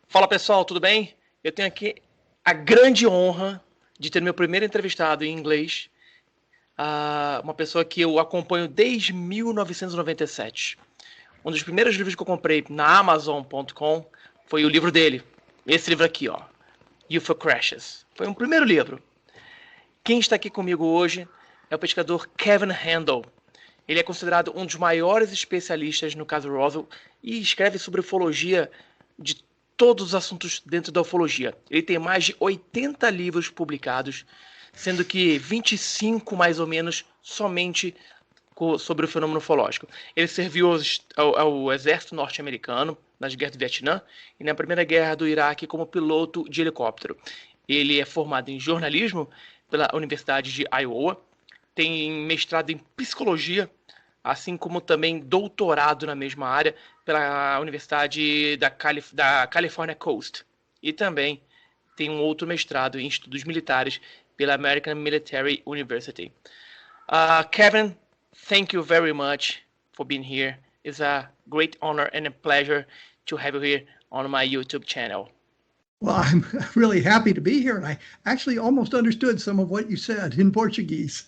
Fala pessoal, tudo bem? Eu tenho aqui a grande honra de ter meu primeiro entrevistado em inglês, uma pessoa que eu acompanho desde 1997. Um dos primeiros livros que eu comprei na Amazon.com foi o livro dele, esse livro aqui, ó, UFO Crashes. Foi um primeiro livro. Quem está aqui comigo hoje é o pesquisador Kevin Randle. Ele é considerado um dos maiores especialistas no caso Roswell e escreve sobre ufologia de todos os assuntos dentro da ufologia. Ele tem mais de 80 livros publicados, sendo que 25 mais ou menos somente sobre o fenômeno ufológico. Ele serviu ao exército norte-americano nas guerras do Vietnã e na primeira guerra do Iraque como piloto de helicóptero. Ele é formado em jornalismo pela Universidade de Iowa, tem mestrado em psicologia, assim como também doutorado na mesma área pela Universidade da California Coast. E também tem um outro mestrado em estudos militares pela American Military University. Kevin, thank you very much for being here. It's a great honor and a pleasure to have you here on my YouTube channel. Well, I'm really happy to be here, and I actually almost understood some of what you said in Portuguese.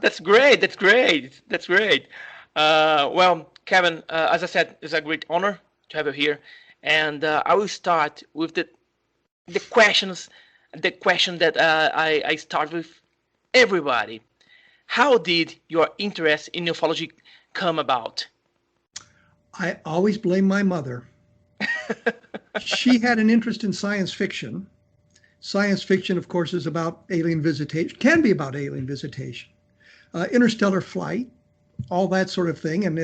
That's great. That's great. That's great. Well, Kevin, as I said, it's a great honor to have you here, and I will start with the question that I start with everybody. How did your interest in ufology come about? I always blame my mother. She had an interest in science fiction. Science fiction, of course, is about alien visitation, can be about alien visitation, interstellar flight, all that sort of thing. And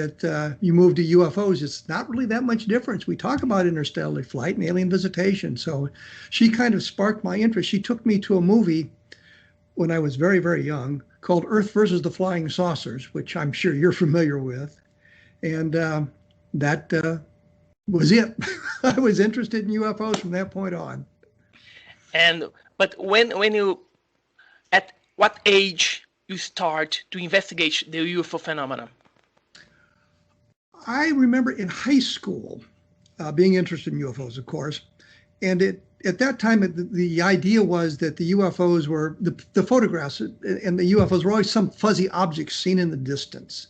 you move to UFOs, it's not really that much difference. We talk about interstellar flight and alien visitation. So she kind of sparked my interest. She took me to a movie when I was very, very young called Earth versus the Flying Saucers, which I'm sure you're familiar with. And that was it. I was interested in UFOs from that point on. But when you, at what age you start to investigate the UFO phenomenon? I remember in high school being interested in UFOs, of course. And at that time, the idea was that the UFOs were, the photographs and the UFOs were always some fuzzy objects seen in the distance.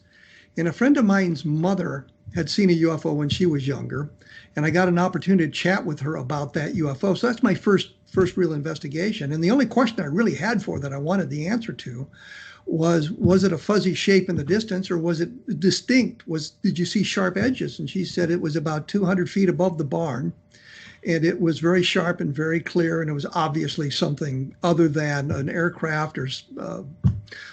And a friend of mine's mother had seen a UFO when she was younger, and I got an opportunity to chat with her about that UFO. So that's my first real investigation. And the only question I really had for that I wanted the answer to was it a fuzzy shape in the distance, or was it distinct? Did you see sharp edges? And she said it was about 200 feet above the barn, and it was very sharp and very clear, and it was obviously something other than an aircraft or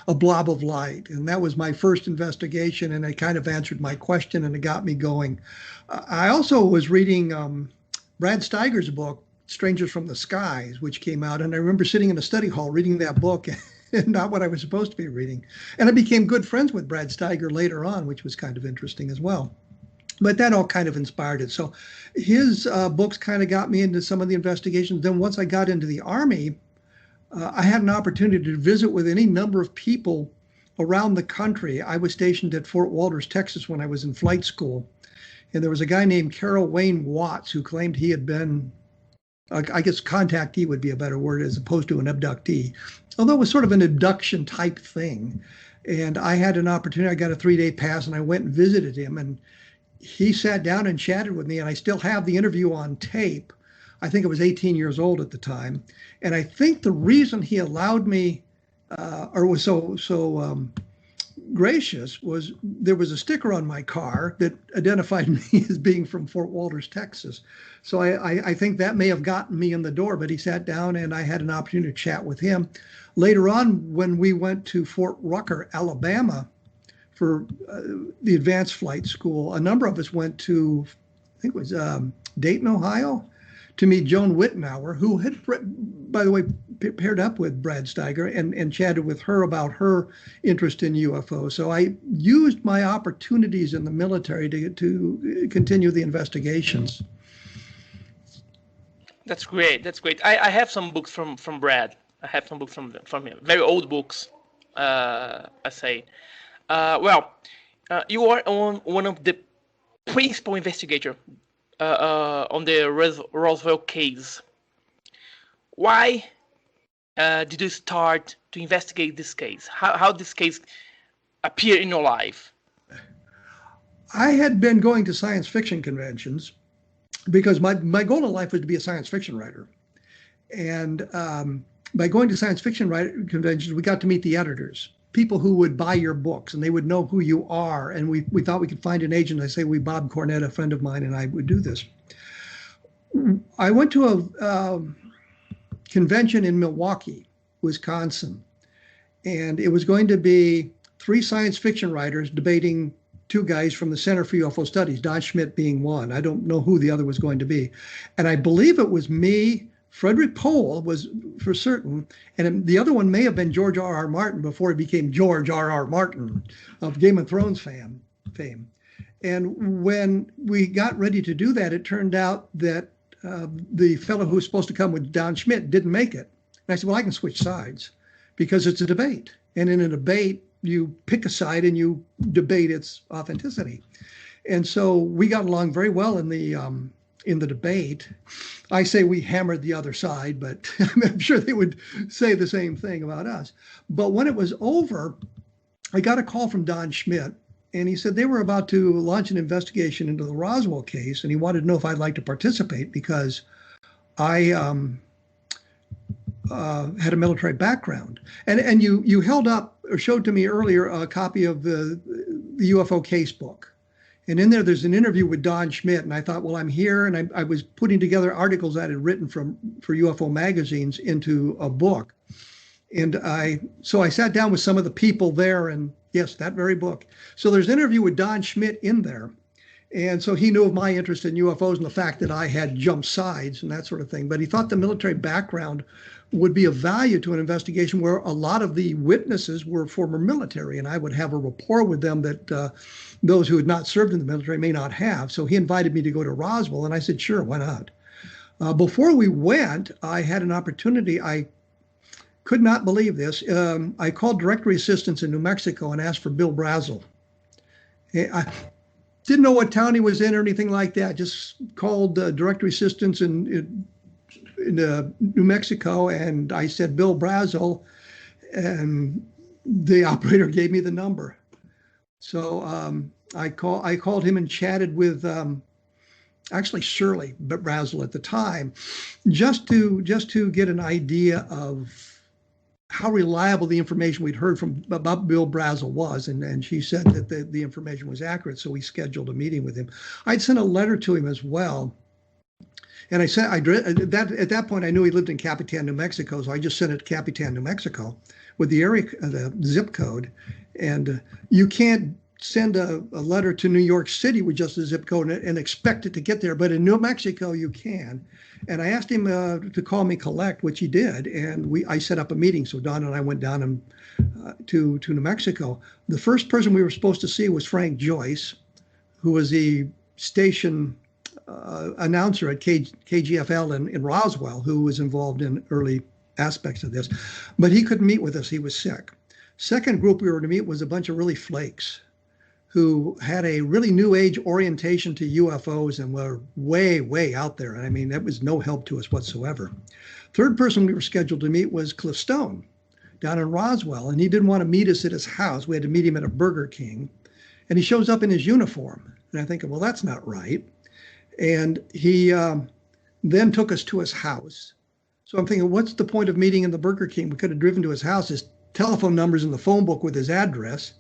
a blob of light. And that was my first investigation, and it kind of answered my question, and it got me going. I also was reading Brad Steiger's book, Strangers from the Skies, which came out, and I remember sitting in a study hall reading that book, and not what I was supposed to be reading. And I became good friends with Brad Steiger later on, which was kind of interesting as well. But that all kind of inspired it. So his books kind of got me into some of the investigations. Then once I got into the Army, I had an opportunity to visit with any number of people around the country. I was stationed at Fort Walters, Texas, when I was in flight school. And there was a guy named Carol Wayne Watts who claimed he had been, I guess contactee would be a better word as opposed to an abductee, although it was sort of an abduction type thing. And I had an opportunity. I got a 3-day pass, and I went and visited him. And he sat down and chatted with me, and I still have the interview on tape. I think I was 18 years old at the time. And I think the reason he allowed me, or was so gracious, was there was a sticker on my car that identified me as being from Fort Walters, Texas. So I think that may have gotten me in the door, but he sat down and I had an opportunity to chat with him. Later on, when we went to Fort Rucker, Alabama, for the advanced flight school, a number of us went to, I think it was Dayton, Ohio, to meet Joan Wittenauer, who had, by the way, paired up with Brad Steiger and chatted with her about her interest in UFO. So I used my opportunities in the military to continue the investigations. That's great. That's great. I have some books from Brad. I have some books from him. Very old books, I say. You are one of the principal investigators on the Roswell case. Why did you start to investigate this case? How this case appeared in your life? I had been going to science fiction conventions because my goal in life was to be a science fiction writer. And by going to science fiction conventions, we got to meet the editors, people who would buy your books, and they would know who you are. And we thought we could find an agent. I say Bob Cornett, a friend of mine, and I would do this. I went to a convention in Milwaukee, Wisconsin, and it was going to be 3 science fiction writers debating 2 guys from the Center for UFO Studies, Don Schmitt being one. I don't know who the other was going to be. And I believe it was me, Frederick Pohl was for certain, and the other one may have been George R.R. Martin before he became George R.R. Martin of Game of Thrones fame. And when we got ready to do that, it turned out that the fellow who was supposed to come with Don Schmitt didn't make it. And I said, well, I can switch sides because it's a debate. And in a debate, you pick a side and you debate its authenticity. And so we got along very well in the debate. I say we hammered the other side, but I'm sure they would say the same thing about us. But when it was over, I got a call from Don Schmitt, and he said they were about to launch an investigation into the Roswell case, and he wanted to know if I'd like to participate because I had a military background. And you held up or showed to me earlier a copy of the UFO case book. And in there's an interview with Don Schmitt, and I thought, well, I'm here, and I was putting together articles I had written for UFO magazines into a book. And so I sat down with some of the people there, and yes, that very book. So there's an interview with Don Schmitt in there. And so he knew of my interest in UFOs and the fact that I had jumped sides and that sort of thing. But he thought the military background would be of value to an investigation where a lot of the witnesses were former military, and I would have a rapport with them that those who had not served in the military may not have. So he invited me to go to Roswell, and I said, sure, why not? Before we went, I had an opportunity. I could not believe this. I called directory assistance in New Mexico and asked for Bill Brazel. I didn't know what town he was in or anything like that. Just called directory assistance in New Mexico, and I said Bill Brazel, and the operator gave me the number. So I called him and chatted with actually Shirley Brazel at the time, just to get an idea of how reliable the information we'd heard about Bill Brazel was, and she said that the information was accurate. So we scheduled a meeting with him. I'd sent a letter to him as well. And I said, at that point, I knew he lived in Capitan, New Mexico, so I just sent it to Capitan, New Mexico, with the zip code. And you can't send a letter to New York City with just a zip code and expect it to get there, but in New Mexico you can. And I asked him to call me collect, which he did, and I set up a meeting. So Don and I went down to New Mexico. The first person we were supposed to see was Frank Joyce, who was the station announcer at KGFL in Roswell, who was involved in early aspects of this. But he couldn't meet with us. He was sick. Second group we were to meet was a bunch of really flakes who had a really new age orientation to UFOs and were way, way out there. I mean, that was no help to us whatsoever. Third person we were scheduled to meet was Cliff Stone down in Roswell, and he didn't want to meet us at his house. We had to meet him at a Burger King, and he shows up in his uniform. And I think, well, that's not right. And he then took us to his house. So I'm thinking, what's the point of meeting in the Burger King? We could have driven to his house. His telephone number's in the phone book with his address.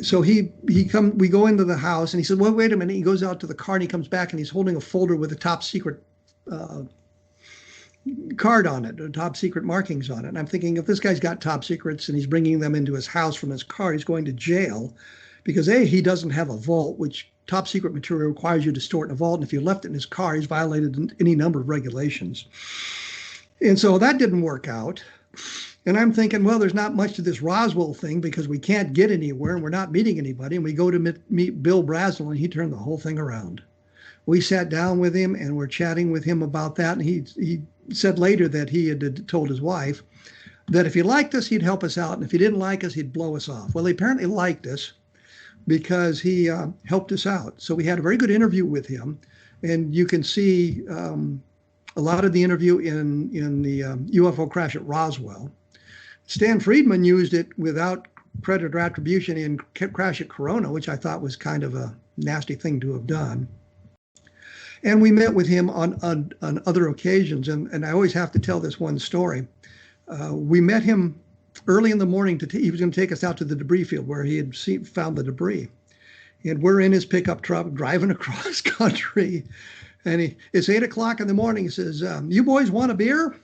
So we go into the house, and he said, well, wait a minute. He goes out to the car, and he comes back, and he's holding a folder with a top secret card on it, top secret markings on it. And I'm thinking, if this guy's got top secrets and he's bringing them into his house from his car, he's going to jail because A, he doesn't have a vault, which top secret material requires you to store it in a vault. And if you left it in his car, he's violated any number of regulations. And so that didn't work out. And I'm thinking, well, there's not much to this Roswell thing because we can't get anywhere and we're not meeting anybody. And we go to meet Bill Brazel, and he turned the whole thing around. We sat down with him and we're chatting with him about that. And he said later that he had told his wife that if he liked us, he'd help us out. And if he didn't like us, he'd blow us off. Well, he apparently liked us. because he helped us out. So we had a very good interview with him, and you can see a lot of the interview in the UFO crash at Roswell. Stan Friedman used it without credit or attribution in Crash at Corona, which I thought was kind of a nasty thing to have done. And we met with him on other occasions, and I always have to tell this one story. We met him early in the morning. He was going to take us out to the debris field where he had found the debris. And we're in his pickup truck driving across country. And it's 8 o'clock in the morning. He says, "You boys want a beer?"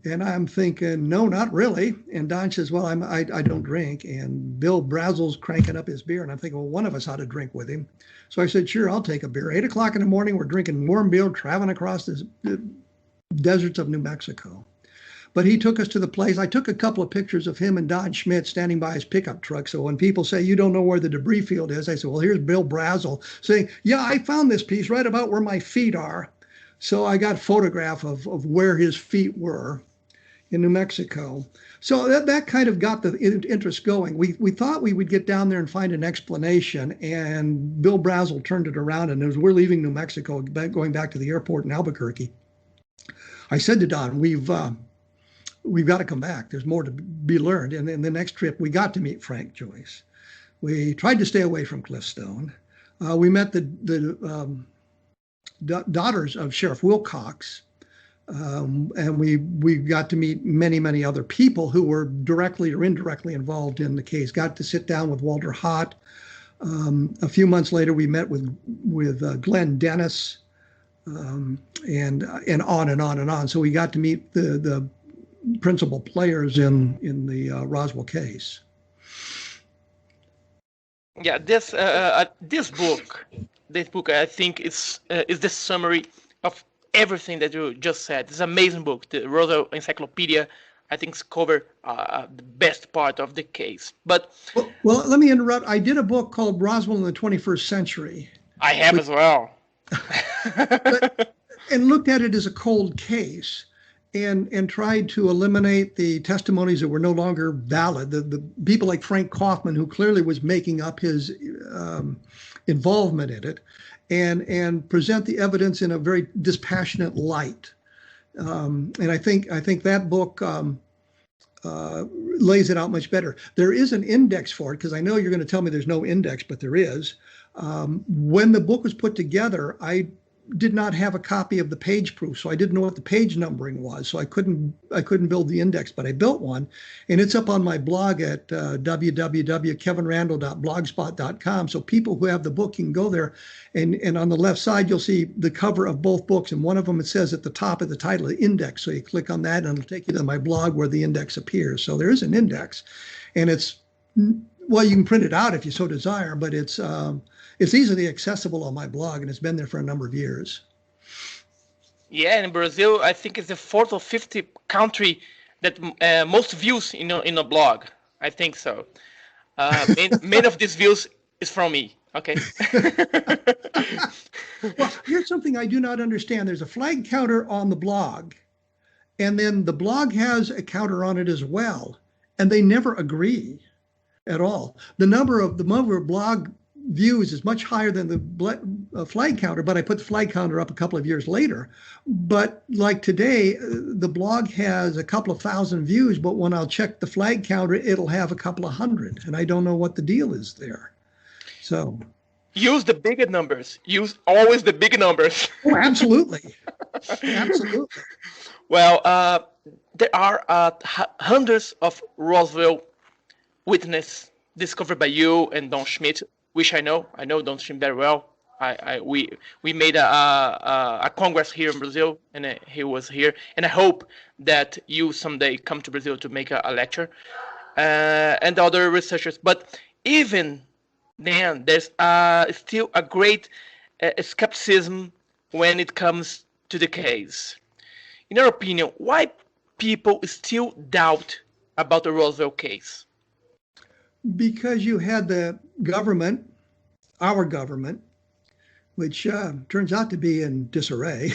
And I'm thinking, no, not really. And Don says, well, I don't drink. And Bill Brazel's cranking up his beer. And I'm thinking, well, one of us ought to drink with him. So I said, sure, I'll take a beer. 8 o'clock in the morning, we're drinking warm beer, traveling across the deserts of New Mexico. But he took us to the place. I took a couple of pictures of him and Don Schmidt standing by his pickup truck. So when people say, you don't know where the debris field is, I said, well, here's Bill Brazel saying, yeah, I found this piece right about where my feet are. So I got a photograph of where his feet were in New Mexico. So that kind of got the interest going. We thought we would get down there and find an explanation, and Bill Brazel turned it around, and as we're leaving New Mexico, going back to the airport in Albuquerque, I said to Don, we've got to come back. There's more to be learned. And then the next trip, we got to meet Frank Joyce. We tried to stay away from Cliffstone. We met the daughters of Sheriff Wilcox, and we got to meet many, many other people who were directly or indirectly involved in the case. Got to sit down with Walter Hott. A few months later, we met with Glenn Dennis, and on and on and on. So we got to meet the principal players in the Roswell case. Yeah, this book, I think is the summary of everything that you just said. It's an amazing book. The Roswell Encyclopedia, I think, covers the best part of the case. But well, let me interrupt. I did a book called Roswell in the 21st Century. I have as well. And looked at it as a cold case, and tried to eliminate the testimonies that were no longer valid. The people like Frank Kaufman, who clearly was making up his involvement in it, and present the evidence in a very dispassionate light. And I think that book lays it out much better. There is an index for it, because I know you're going to tell me there's no index, but there is. When the book was put together, I did not have a copy of the page proof, so I didn't know what the page numbering was. So I couldn't build the index, but I built one, and it's up on my blog at www.kevinrandle.blogspot.com. So people who have the book, you can go there, and on the left side you'll see the cover of both books, and one of them, it says at the top of the title, index. So you click on that, and it'll take you to my blog where the index appears. So there is an index, and it's, well, you can print it out if you so desire, but it's easily accessible on my blog, and it's been there for a number of years. Yeah, in Brazil, I think it's the fourth or fifth country that most views in a blog. I think so. Many of these views is from me. Okay. Well, here's something I do not understand. There's a flag counter on the blog, and then the blog has a counter on it as well, and they never agree at all. The number of blog views is much higher than the flag counter, but I put the flag counter up a couple of years later. But like today, the blog has a couple of thousand views, but when I'll check the flag counter, it'll have a couple of hundred, and I don't know what the deal is there. So use the bigger numbers. Use always the big numbers. Oh, absolutely. Absolutely. Well, there are hundreds of Roswell witnesses discovered by you and Don Schmidt, which I know Don Schmidt very well. We made a congress here in Brazil, and he was here. And I hope that you someday come to Brazil to make a lecture, and other researchers. But even then, there's still a great skepticism when it comes to the case. In your opinion, why people still doubt about the Roswell case? Because you had the government, our government, which turns out to be in disarray.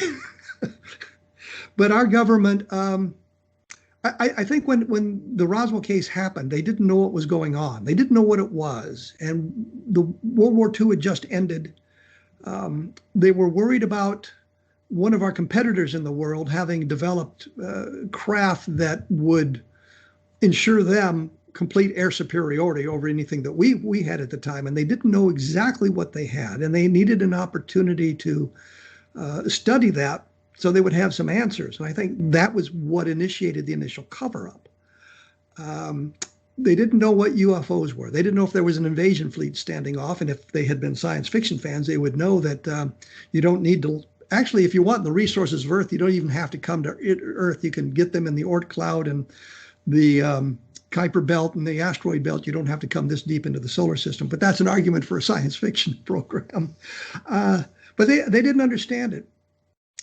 But our government I think when the Roswell case happened, they didn't know what was going on. They didn't know what it was. And the World War II had just ended. They were worried about one of our competitors in the world having developed craft that would ensure them complete air superiority over anything that we had at the time. And they didn't know exactly what they had. And they needed an opportunity to study that, so they would have some answers. And I think that was what initiated the initial cover-up. They didn't know what UFOs were. They didn't know if there was an invasion fleet standing off. And if they had been science fiction fans, they would know that you don't need to, actually, if you want the resources of Earth, you don't even have to come to Earth. You can get them in the Oort cloud and the Kuiper belt and the asteroid belt. You don't have to come this deep into the solar system. But that's an argument for a science fiction program. But they didn't understand it.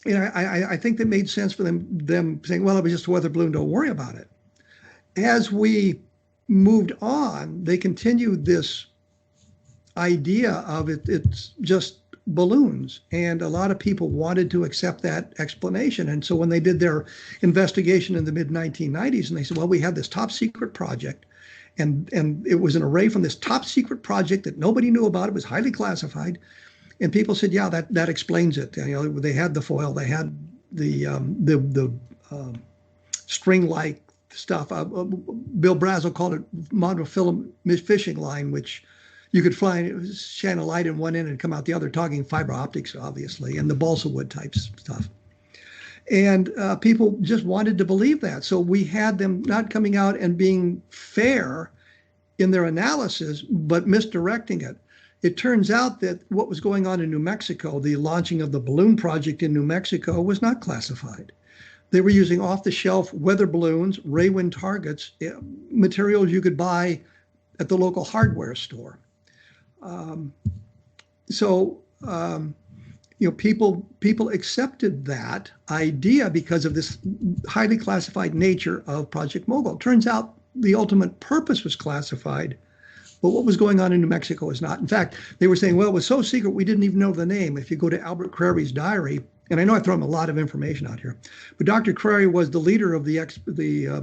You know, I think that made sense for them saying, well, it was just a weather balloon, don't worry about it. As we moved on, they continued this idea of it's just balloons. And a lot of people wanted to accept that explanation. And so when they did their investigation in the mid-1990s, and they said, well, we had this top secret project, and it was an array from this top secret project that nobody knew about. It was highly classified. And people said, yeah, that explains it. You know, they had the foil, they had the string-like stuff. Bill Brazel called it monofilament fishing line, which you could shine a light in one end and come out the other, talking fiber optics, obviously, and the balsa wood type stuff. And people just wanted to believe that. So we had them not coming out and being fair in their analysis, but misdirecting it. It turns out that what was going on in New Mexico, the launching of the balloon project in New Mexico, was not classified. They were using off-the-shelf weather balloons, Raywind targets, materials you could buy at the local hardware store. People accepted that idea because of this highly classified nature of Project Mogul. It turns out the ultimate purpose was classified, but what was going on in New Mexico is not. In fact, they were saying, well, it was so secret we didn't even know the name. If you go to Albert Crary's diary, and I know I throw him a lot of information out here, but Dr. Crary was the leader of the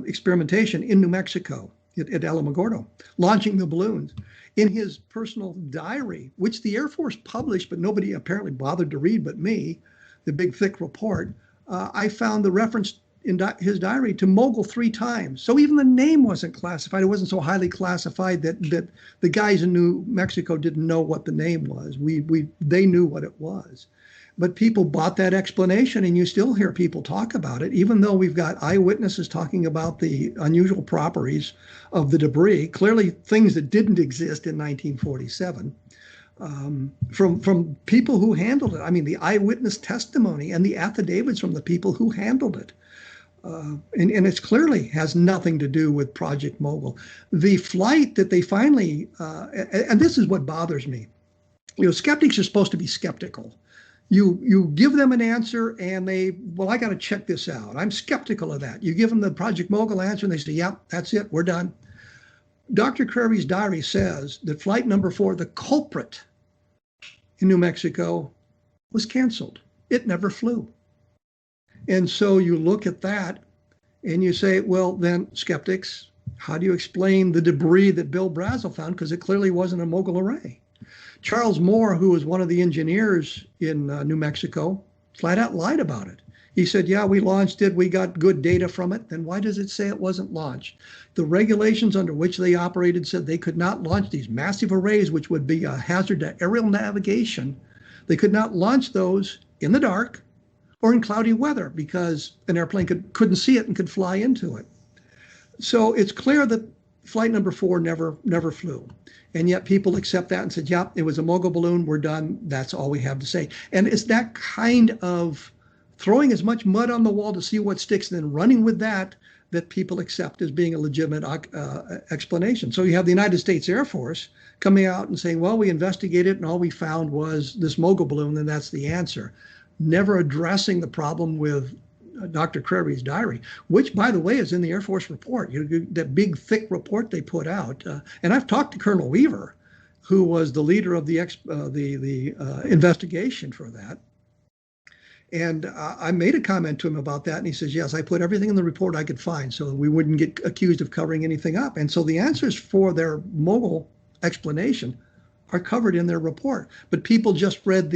experimentation in New Mexico at Alamogordo, launching the balloons. In his personal diary, which the Air Force published, but nobody apparently bothered to read but me, the big thick report, I found the reference in his diary to Mogul 3 times. So even the name wasn't classified. It wasn't so highly classified that the guys in New Mexico didn't know what the name was. They knew what it was. But people bought that explanation, and you still hear people talk about it, even though we've got eyewitnesses talking about the unusual properties of the debris, clearly things that didn't exist in 1947, from people who handled it. I mean, the eyewitness testimony and the affidavits from the people who handled it. And it clearly has nothing to do with Project Mogul. The flight that they finally, and this is what bothers me, skeptics are supposed to be skeptical. You give them an answer and I got to check this out. I'm skeptical of that. You give them the Project Mogul answer and they say, yeah, that's it, we're done. Dr. Crary's diary says that flight number 4, the culprit in New Mexico, was canceled. It never flew. And so you look at that and you say, well, then skeptics, how do you explain the debris that Bill Brazel found? Because it clearly wasn't a Mogul array. Charles Moore, who was one of the engineers in New Mexico, flat out lied about it. He said, yeah, we launched it. We got good data from it. Then why does it say it wasn't launched? The regulations under which they operated said they could not launch these massive arrays, which would be a hazard to aerial navigation. They could not launch those in the dark or in cloudy weather because an airplane couldn't see it and could fly into it. So it's clear that flight number 4 never flew. And yet people accept that and said, yeah, it was a Mogul balloon. We're done. That's all we have to say. And it's that kind of throwing as much mud on the wall to see what sticks and then running with that people accept as being a legitimate explanation. So you have the United States Air Force coming out and saying, well, we investigated and all we found was this Mogul balloon, and that's the answer. Never addressing the problem with Dr. Crary's diary, which, by the way, is in the Air Force report, that big, thick report they put out. And I've talked to Colonel Weaver, who was the leader of the investigation for that. And I made a comment to him about that, and he says, yes, I put everything in the report I could find so we wouldn't get accused of covering anything up. And so the answers for their mogul explanation are covered in their report. But people just read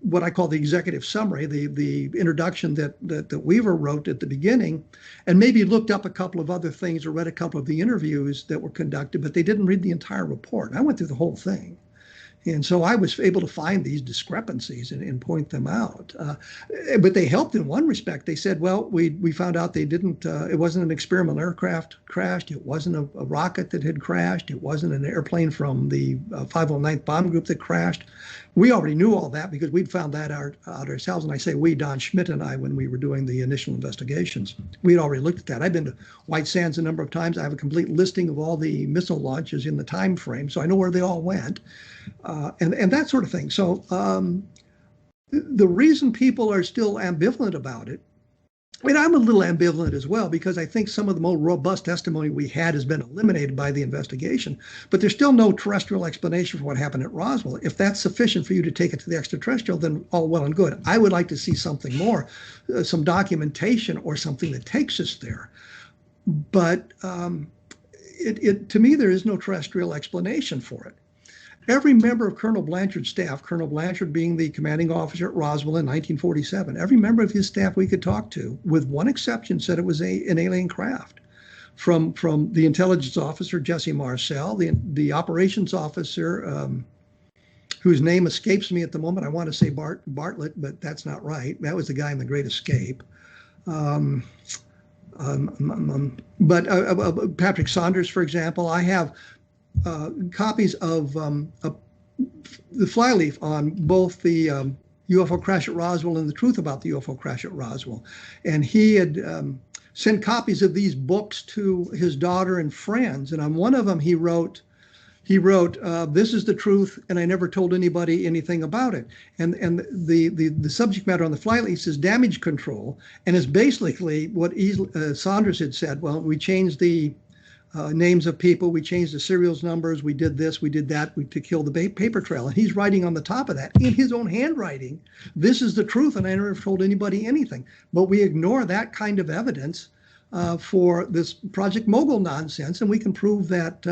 what I call the executive summary, the introduction that Weaver wrote at the beginning, and maybe looked up a couple of other things or read a couple of the interviews that were conducted, but they didn't read the entire report. I went through the whole thing. And so I was able to find these discrepancies and point them out. But they helped in one respect. They said, well, we found out they didn't, it wasn't an experimental aircraft crashed. It wasn't a rocket that had crashed. It wasn't an airplane from the 509th Bomb Group that crashed. We already knew all that because we'd found that out ourselves. And I say we, Don Schmidt and I, when we were doing the initial investigations, we'd already looked at that. I've been to White Sands a number of times. I have a complete listing of all the missile launches in the time frame, so I know where they all went. And that sort of thing. So the reason people are still ambivalent about it, and I'm a little ambivalent as well, because I think some of the more robust testimony we had has been eliminated by the investigation, but there's still no terrestrial explanation for what happened at Roswell. If that's sufficient for you to take it to the extraterrestrial, then all well and good. I would like to see something more, some documentation or something that takes us there. But to me, there is no terrestrial explanation for it. Every member of Colonel Blanchard's staff, Colonel Blanchard being the commanding officer at Roswell in 1947, every member of his staff we could talk to, with one exception, said it was an alien craft. From the intelligence officer, Jesse Marcel, the operations officer, whose name escapes me at the moment. I want to say Bartlett, but that's not right. That was the guy in The Great Escape. But Patrick Saunders, for example, I have copies of the flyleaf on both the UFO crash at Roswell and the truth about the UFO crash at Roswell. And he had sent copies of these books to his daughter and friends. And on one of them, he wrote, this is the truth, and I never told anybody anything about it. And the subject matter on the flyleaf says damage control, and it's basically what Saunders had said. Well, we changed the names of people, we changed the serials numbers, we did this, we did that, to kill the paper trail. And he's writing on the top of that, in his own handwriting, this is the truth, and I never told anybody anything. But we ignore that kind of evidence for this Project Mogul nonsense, and we can prove that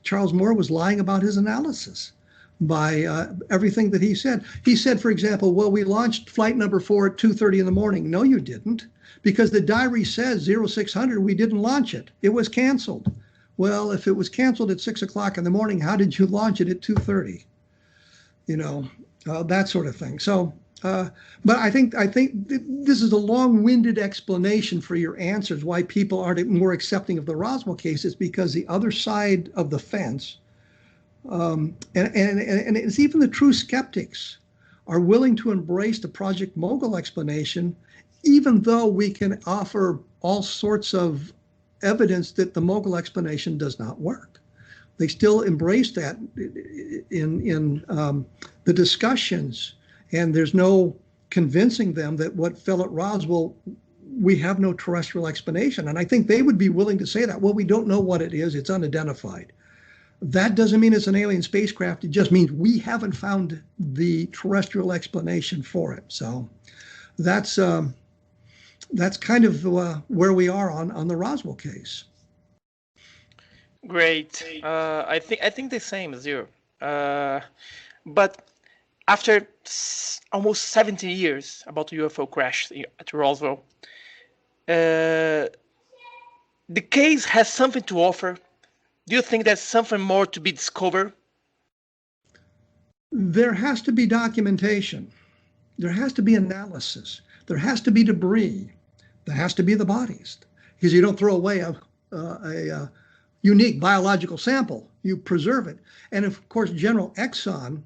Charles Moore was lying about his analysis by everything that he said. He said, for example, well, we launched flight number 4 at 2:30 in the morning. No, you didn't, because the diary says 0600, we didn't launch it. It was canceled. Well, if it was canceled at 6 o'clock in the morning, how did you launch it at 2:30? You know, that sort of thing. So, but I think this is a long-winded explanation for your answers, why people aren't more accepting of the Roswell case. Is because the other side of the fence, and it's even the true skeptics, are willing to embrace the Project Mogul explanation, even though we can offer all sorts of evidence that the Mogul explanation does not work. They still embrace that in the discussions, and there's no convincing them that what fell at Roswell, we have no terrestrial explanation. And I think they would be willing to say that. Well, we don't know what it is. It's unidentified. That doesn't mean it's an alien spacecraft. It just means we haven't found the terrestrial explanation for it. So that's kind of where we are on the Roswell case. Great. I think the same as you. But after almost 70 years about the UFO crash at Roswell, the case has something to offer. Do you think there's something more to be discovered? There has to be documentation. There has to be analysis. There has to be debris. There has to be the bodies, because you don't throw away a unique biological sample. You preserve it. And of course, General Exxon,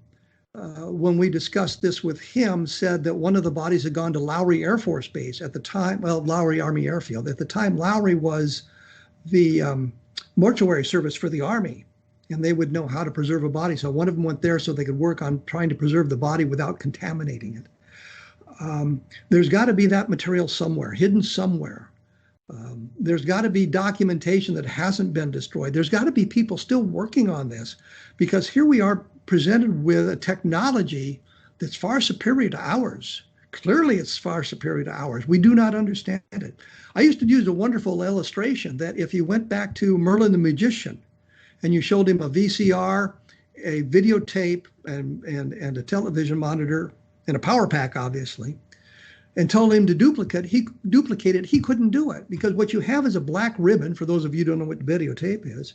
when we discussed this with him, said that one of the bodies had gone to Lowry Air Force Base at the time, well, Lowry Army Airfield. At the time, Lowry was the mortuary service for the Army, and they would know how to preserve a body. So one of them went there so they could work on trying to preserve the body without contaminating it. There's got to be that material somewhere, hidden somewhere. There's got to be documentation that hasn't been destroyed. There's got to be people still working on this, because here we are presented with a technology that's far superior to ours Clearly, it's far superior to ours. We do not understand it. I used to use a wonderful illustration that if you went back to Merlin the Magician and you showed him a VCR, a videotape, and a television monitor, and a power pack, obviously, and told him to duplicate it, he couldn't do it, because what you have is a black ribbon, for those of you who don't know what videotape is.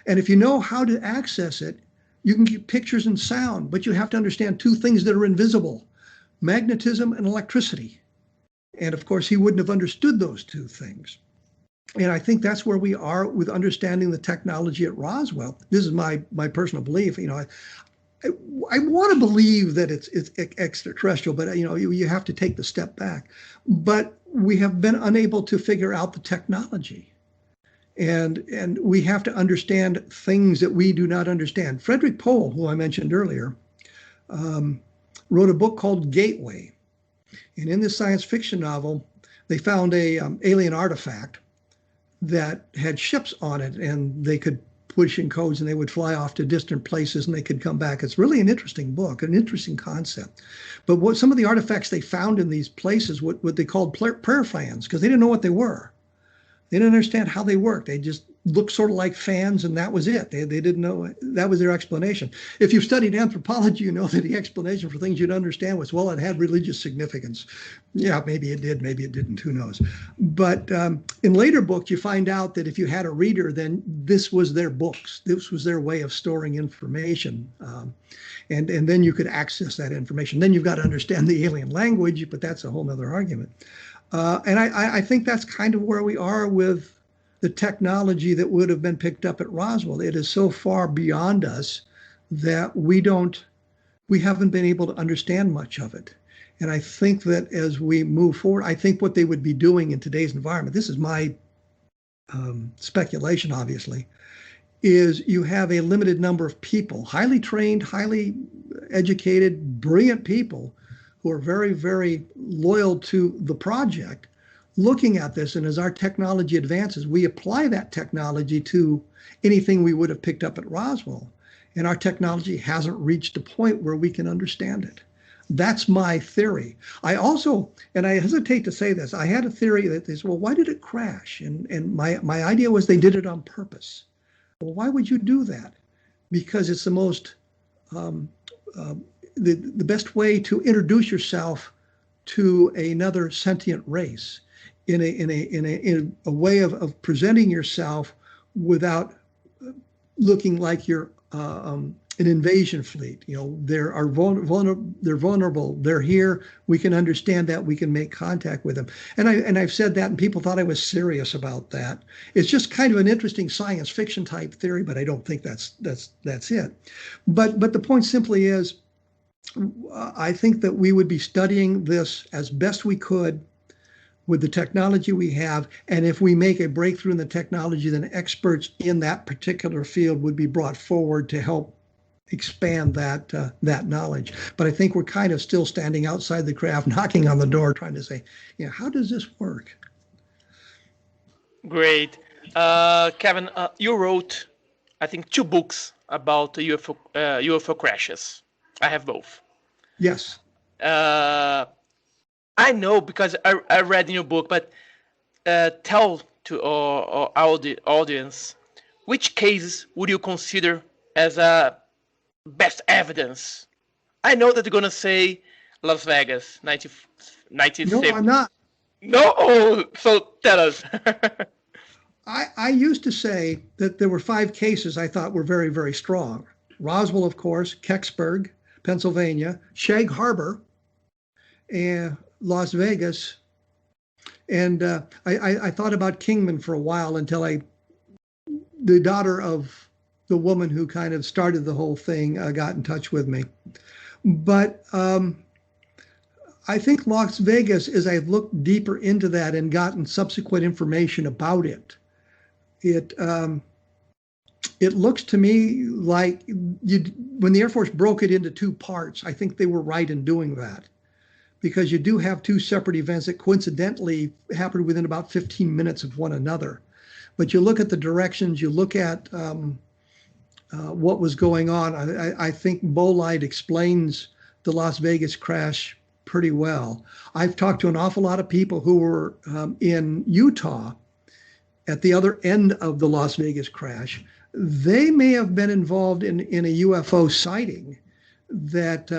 And if you know how to access it, you can get pictures and sound, but you have to understand two things that are invisible: magnetism and electricity. And of course, he wouldn't have understood those two things. And I think that's where we are with understanding the technology at Roswell. This is my personal belief. I want to believe that it's extraterrestrial, but you have to take the step back. But we have been unable to figure out the technology, and we have to understand things that we do not understand. Frederick Pohl, who I mentioned earlier, wrote a book called Gateway, and in this science fiction novel, they found a alien artifact that had ships on it, and they could push in codes and they would fly off to distant places and they could come back. It's really an interesting book, an interesting concept. But what some of the artifacts they found in these places, what they called prayer fans, because they didn't know what they were. They didn't understand how they worked. They just looked sort of like fans, and that was it. They didn't know. That was their explanation. If you've studied anthropology, you know that the explanation for things you'd understand was, well, it had religious significance. Yeah, maybe it did, maybe it didn't, who knows. But in later books, you find out that if you had a reader, then this was their books. This was their way of storing information. And then you could access that information. Then you've got to understand the alien language, but that's a whole other argument. And I think that's kind of where we are with the technology that would have been picked up at Roswell. It is so far beyond us that we haven't been able to understand much of it. And I think that as we move forward, I think what they would be doing in today's environment, this is my speculation, obviously, is you have a limited number of people, highly trained, highly educated, brilliant people who are very, very loyal to the project, looking at this. And as our technology advances, we apply that technology to anything we would have picked up at Roswell. And our technology hasn't reached a point where we can understand it. That's my theory. I also, and I hesitate to say this, I had a theory that they said, well, why did it crash? And my idea was they did it on purpose. Well, why would you do that? Because it's the most, the best way to introduce yourself to another sentient race in a way of presenting yourself without looking like you're an invasion fleet. They're vulnerable. They're here. We can understand that. We can make contact with them. And I've said that, and people thought I was serious about that. It's just kind of an interesting science fiction type theory, but I don't think that's it. But the point simply is, I think that we would be studying this as best we could with the technology we have. And if we make a breakthrough in the technology, then experts in that particular field would be brought forward to help expand that knowledge. But I think we're kind of still standing outside the craft, knocking on the door, trying to say, how does this work? Great. Kevin, you wrote, I think, 2 books about UFO crashes. I have both. Yes. I know because I read in your book, but tell to our audience, which cases would you consider as a best evidence? I know that you're going to say Las Vegas, 1997. No, I'm not. No? So tell us. I used to say that there were 5 cases I thought were very, very strong. Roswell, of course, Kecksburg, Pennsylvania, Shag Harbor, and Las Vegas. And I thought about Kingman for a while until the daughter of the woman who kind of started the whole thing got in touch with me. But I think Las Vegas, as I've looked deeper into that and gotten subsequent information about it, it looks to me like when the Air Force broke it into 2 parts, I think they were right in doing that, because you do have 2 separate events that coincidentally happened within about 15 minutes of one another. But you look at the directions, you look at what was going on. I think Bolide explains the Las Vegas crash pretty well. I've talked to an awful lot of people who were in Utah at the other end of the Las Vegas crash. They may have been involved in a UFO sighting that